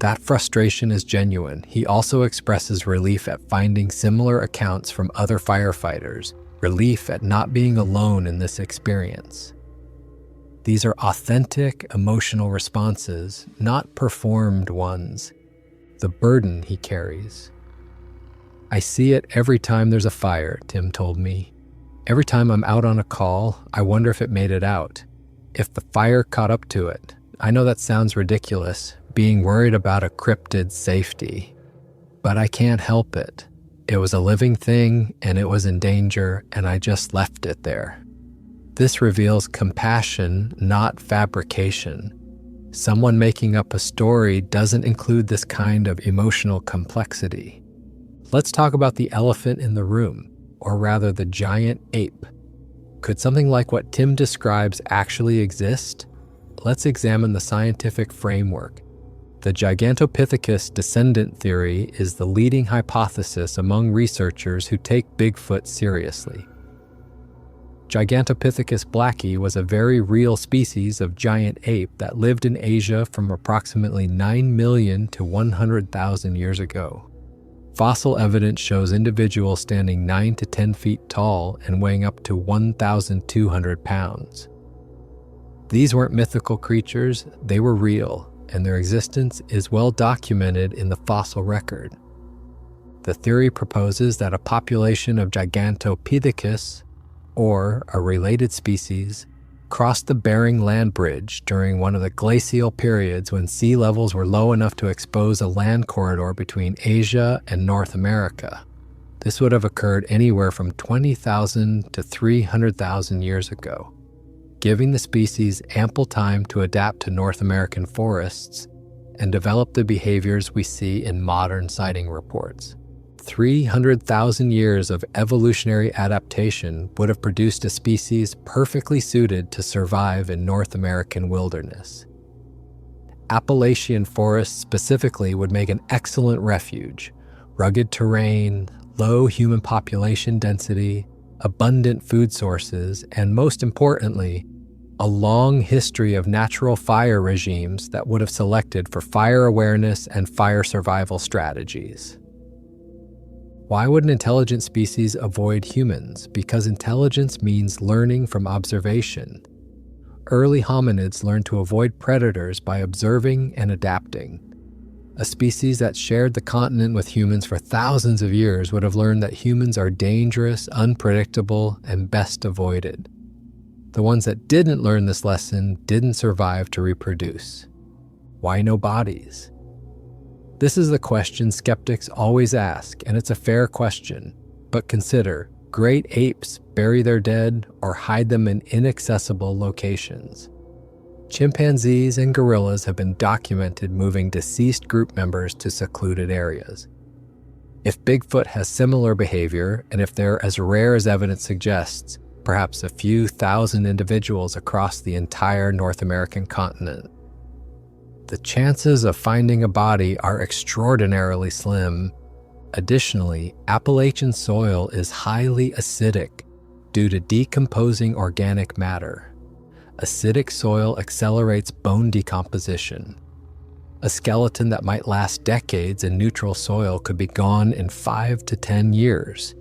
That frustration is genuine. He also expresses relief at finding similar accounts from other firefighters, relief at not being alone in this experience. These are authentic emotional responses, not performed ones. The burden he carries. I see it every time there's a fire, Tim told me. Every time I'm out on a call, I wonder if it made it out. If the fire caught up to it. I know that sounds ridiculous, being worried about a cryptid's safety. But I can't help it. It was a living thing, and it was in danger, and I just left it there. This reveals compassion, not fabrication. Someone making up a story doesn't include this kind of emotional complexity. Let's talk about the elephant in the room, or rather the giant ape. Could something like what Tim describes actually exist? Let's examine the scientific framework. The Gigantopithecus descendant theory is the leading hypothesis among researchers who take Bigfoot seriously. Gigantopithecus blacki was a very real species of giant ape that lived in Asia from approximately 9 million to 100,000 years ago. Fossil evidence shows individuals standing 9 to 10 feet tall and weighing up to 1,200 pounds. These weren't mythical creatures, they were real, and their existence is well documented in the fossil record. The theory proposes that a population of Gigantopithecus, or a related species, crossed the Bering Land Bridge during one of the glacial periods when sea levels were low enough to expose a land corridor between Asia and North America. This would have occurred anywhere from 20,000 to 300,000 years ago, giving the species ample time to adapt to North American forests and develop the behaviors we see in modern sighting reports. 300,000 years of evolutionary adaptation would have produced a species perfectly suited to survive in North American wilderness. Appalachian forests specifically would make an excellent refuge. Rugged terrain, low human population density, abundant food sources, and most importantly, a long history of natural fire regimes that would have selected for fire awareness and fire survival strategies. Why would an intelligent species avoid humans? Because intelligence means learning from observation. Early hominids learned to avoid predators by observing and adapting. A species that shared the continent with humans for thousands of years would have learned that humans are dangerous, unpredictable, and best avoided. The ones that didn't learn this lesson didn't survive to reproduce. Why no bodies? This is the question skeptics always ask, and it's a fair question. But consider, great apes bury their dead or hide them in inaccessible locations. Chimpanzees and gorillas have been documented moving deceased group members to secluded areas. If Bigfoot has similar behavior, and if they're as rare as evidence suggests, perhaps a few thousand individuals across the entire North American continent, the chances of finding a body are extraordinarily slim. Additionally, Appalachian soil is highly acidic due to decomposing organic matter. Acidic soil accelerates bone decomposition. A skeleton that might last decades in neutral soil could be gone in 5 to 10 years.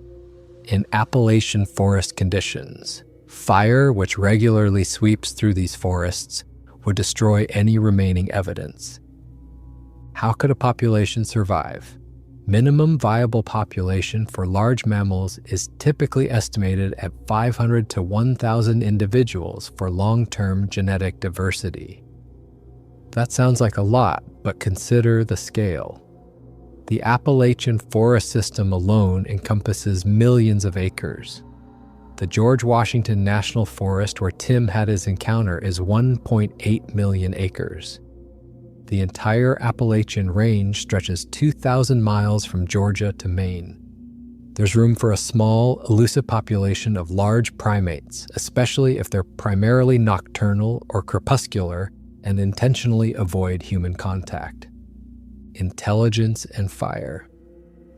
In Appalachian forest conditions, fire, which regularly sweeps through these forests, would destroy any remaining evidence. How could a population survive? Minimum viable population for large mammals is typically estimated at 500 to 1,000 individuals for long-term genetic diversity. That sounds like a lot, but consider the scale. The Appalachian forest system alone encompasses millions of acres. The George Washington National Forest, where Tim had his encounter, is 1.8 million acres. The entire Appalachian Range stretches 2,000 miles from Georgia to Maine. There's room for a small, elusive population of large primates, especially if they're primarily nocturnal or crepuscular and intentionally avoid human contact. Intelligence and fire.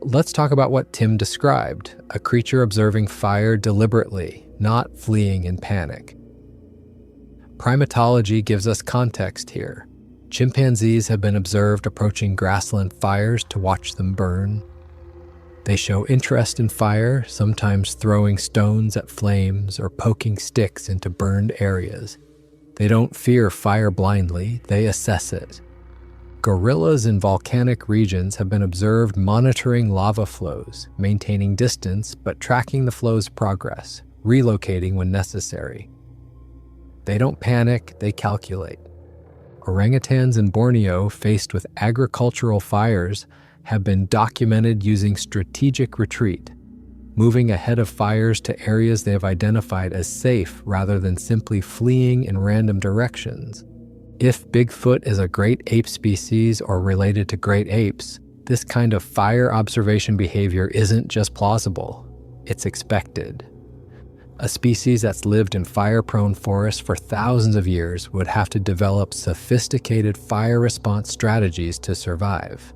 Let's talk about what Tim described, a creature observing fire deliberately, not fleeing in panic. Primatology gives us context here. Chimpanzees have been observed approaching grassland fires to watch them burn. They show interest in fire, sometimes throwing stones at flames or poking sticks into burned areas. They don't fear fire blindly, they assess it. Gorillas in volcanic regions have been observed monitoring lava flows, maintaining distance but tracking the flow's progress, relocating when necessary. They don't panic, they calculate. Orangutans in Borneo, faced with agricultural fires, have been documented using strategic retreat, moving ahead of fires to areas they have identified as safe rather than simply fleeing in random directions. If Bigfoot is a great ape species or related to great apes, this kind of fire observation behavior isn't just plausible, it's expected. A species that's lived in fire-prone forests for thousands of years would have to develop sophisticated fire response strategies to survive.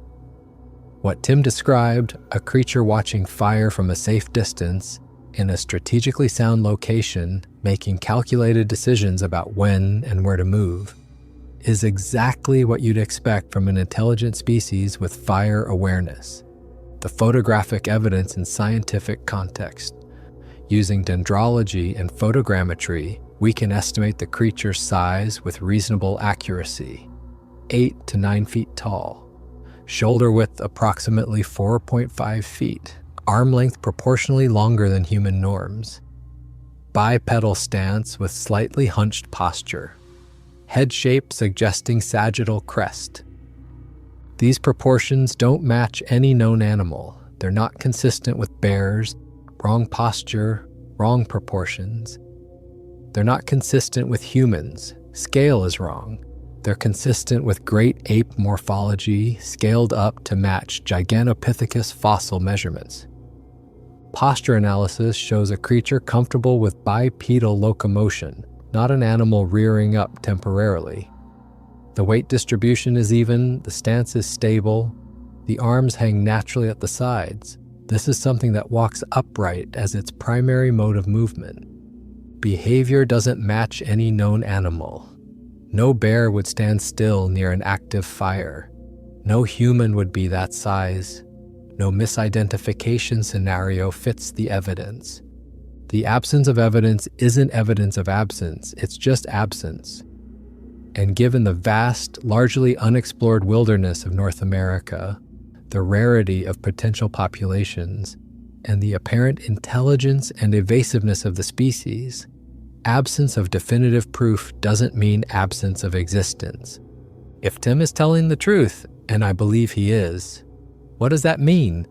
What Tim described, a creature watching fire from a safe distance, in a strategically sound location, making calculated decisions about when and where to move, is exactly what you'd expect from an intelligent species with fire awareness. The photographic evidence in scientific context. Using dendrology and photogrammetry, we can estimate the creature's size with reasonable accuracy. 8 to 9 feet tall, shoulder width approximately 4.5 feet, arm length proportionally longer than human norms, bipedal stance with slightly hunched posture, head shape suggesting sagittal crest. These proportions don't match any known animal. They're not consistent with bears, wrong posture, wrong proportions. They're not consistent with humans. Scale is wrong. They're consistent with great ape morphology, scaled up to match Gigantopithecus fossil measurements. Posture analysis shows a creature comfortable with bipedal locomotion, not an animal rearing up temporarily. The weight distribution is even, the stance is stable, the arms hang naturally at the sides. This is something that walks upright as its primary mode of movement. Behavior doesn't match any known animal. No bear would stand still near an active fire. No human would be that size. No misidentification scenario fits the evidence. The absence of evidence isn't evidence of absence, it's just absence. And given the vast, largely unexplored wilderness of North America, the rarity of potential populations, and the apparent intelligence and evasiveness of the species, absence of definitive proof doesn't mean absence of existence. If Tim is telling the truth, and I believe he is, what does that mean?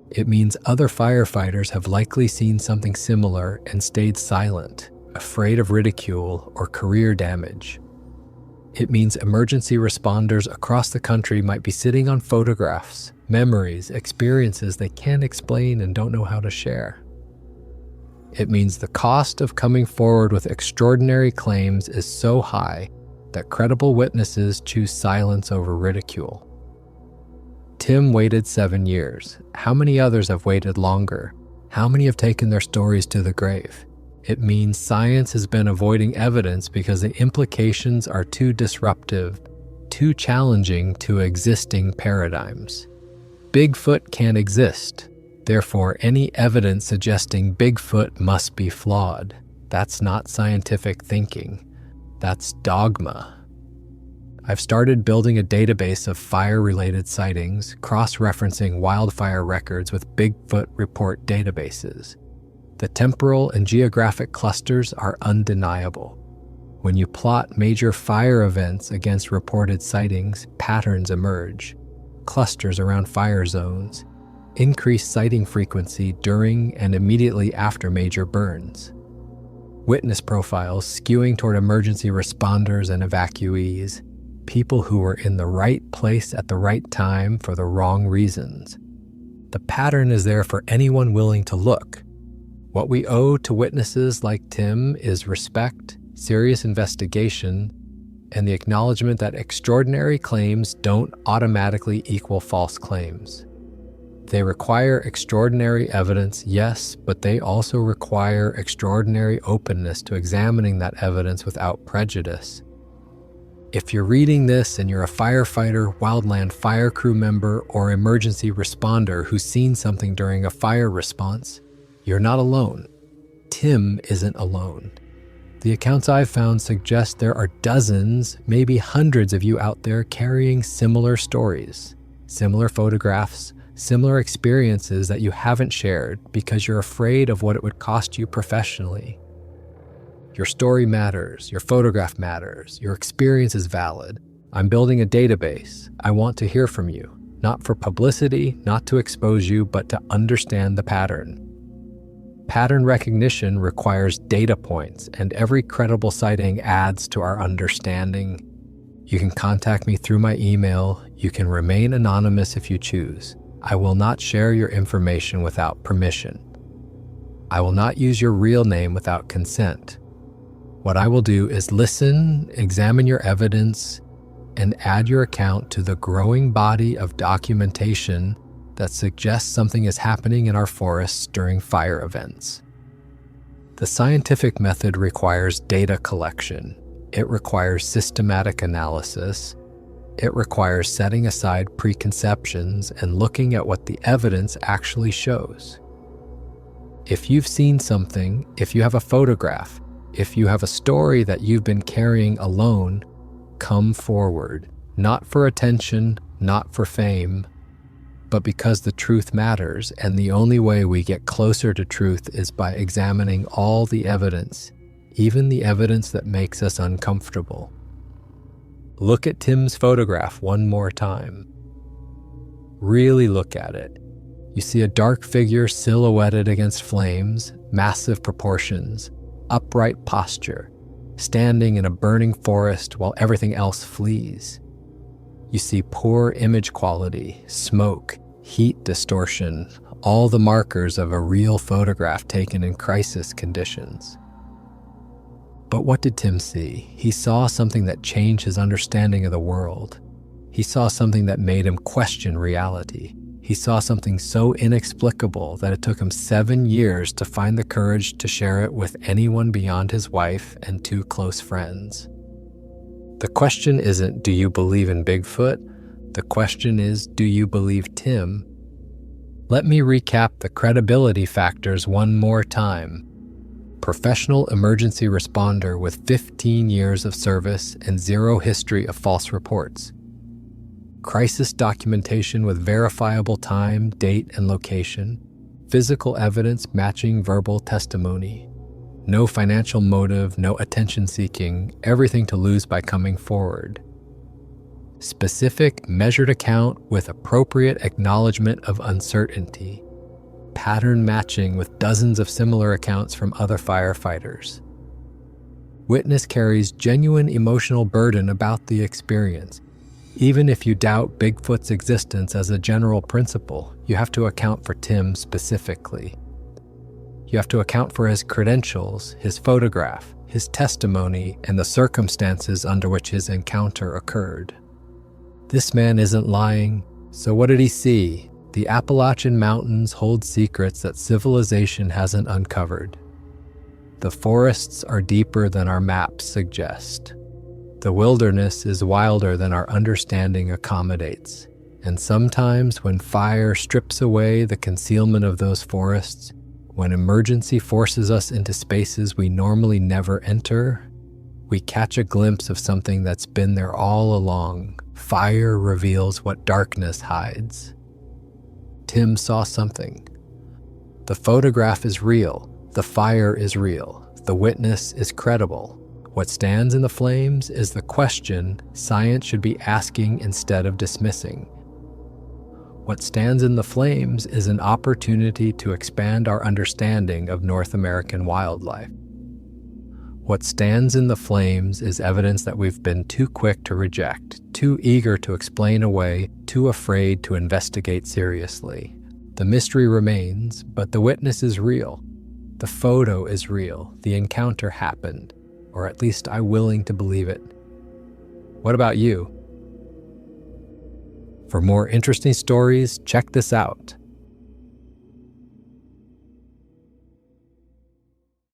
It means other firefighters have likely seen something similar and stayed silent, afraid of ridicule or career damage. It means emergency responders across the country might be sitting on photographs, memories, experiences they can't explain and don't know how to share. It means the cost of coming forward with extraordinary claims is so high that credible witnesses choose silence over ridicule. Tim waited 7 years. How many others have waited longer? How many have taken their stories to the grave? It means science has been avoiding evidence because the implications are too disruptive, too challenging to existing paradigms. Bigfoot can't exist. Therefore, any evidence suggesting Bigfoot must be flawed. That's not scientific thinking. That's dogma. I've started building a database of fire-related sightings, cross-referencing wildfire records with Bigfoot report databases. The temporal and geographic clusters are undeniable. When you plot major fire events against reported sightings, patterns emerge. Clusters around fire zones, increased sighting frequency during and immediately after major burns. Witness profiles skewing toward emergency responders and evacuees, people who were in the right place at the right time for the wrong reasons. The pattern is there for anyone willing to look. What we owe to witnesses like Tim is respect, serious investigation, and the acknowledgement that extraordinary claims don't automatically equal false claims. They require extraordinary evidence, yes, but they also require extraordinary openness to examining that evidence without prejudice. If you're reading this and you're a firefighter, wildland fire crew member, or emergency responder who's seen something during a fire response, you're not alone. Tim isn't alone. The accounts I've found suggest there are dozens, maybe hundreds of you out there carrying similar stories, similar photographs, similar experiences that you haven't shared because you're afraid of what it would cost you professionally. Your story matters, your photograph matters, your experience is valid. I'm building a database. I want to hear from you, not for publicity, not to expose you, but to understand the pattern. Pattern recognition requires data points, and every credible sighting adds to our understanding. You can contact me through my email. You can remain anonymous if you choose. I will not share your information without permission. I will not use your real name without consent. What I will do is listen, examine your evidence, and add your account to the growing body of documentation that suggests something is happening in our forests during fire events. The scientific method requires data collection. It requires systematic analysis. It requires setting aside preconceptions and looking at what the evidence actually shows. If you've seen something, if you have a photograph, if you have a story that you've been carrying alone, come forward, not for attention, not for fame, but because the truth matters, and the only way we get closer to truth is by examining all the evidence, even the evidence that makes us uncomfortable. Look at Tim's photograph one more time. Really look at it. You see a dark figure silhouetted against flames, massive proportions, upright posture, standing in a burning forest while everything else flees. You see poor image quality, smoke, heat distortion, all the markers of a real photograph taken in crisis conditions. But what did Tim see? He saw something that changed his understanding of the world. He saw something that made him question reality. He saw something so inexplicable that it took him 7 years to find the courage to share it with anyone beyond his wife and 2 close friends. The question isn't, do you believe in Bigfoot? The question is, do you believe Tim? Let me recap the credibility factors one more time. Professional emergency responder with 15 years of service and 0 history of false reports. Crisis documentation with verifiable time, date, and location. Physical evidence matching verbal testimony. No financial motive, no attention seeking, everything to lose by coming forward. Specific, measured account with appropriate acknowledgement of uncertainty. Pattern matching with dozens of similar accounts from other firefighters. Witness carries genuine emotional burden about the experience. Even if you doubt Bigfoot's existence as a general principle, you have to account for Tim specifically. You have to account for his credentials, his photograph, his testimony, and the circumstances under which his encounter occurred. This man isn't lying, so what did he see? The Appalachian Mountains hold secrets that civilization hasn't uncovered. The forests are deeper than our maps suggest. The wilderness is wilder than our understanding accommodates. And sometimes when fire strips away the concealment of those forests, when emergency forces us into spaces we normally never enter, we catch a glimpse of something that's been there all along. Fire reveals what darkness hides. Tim saw something. The photograph is real. The fire is real. The witness is credible. What stands in the flames is the question science should be asking instead of dismissing. What stands in the flames is an opportunity to expand our understanding of North American wildlife. What stands in the flames is evidence that we've been too quick to reject, too eager to explain away, too afraid to investigate seriously. The mystery remains, but the witness is real. The photo is real. The encounter happened, or at least I'm willing to believe it. What about you? For more interesting stories, check this out.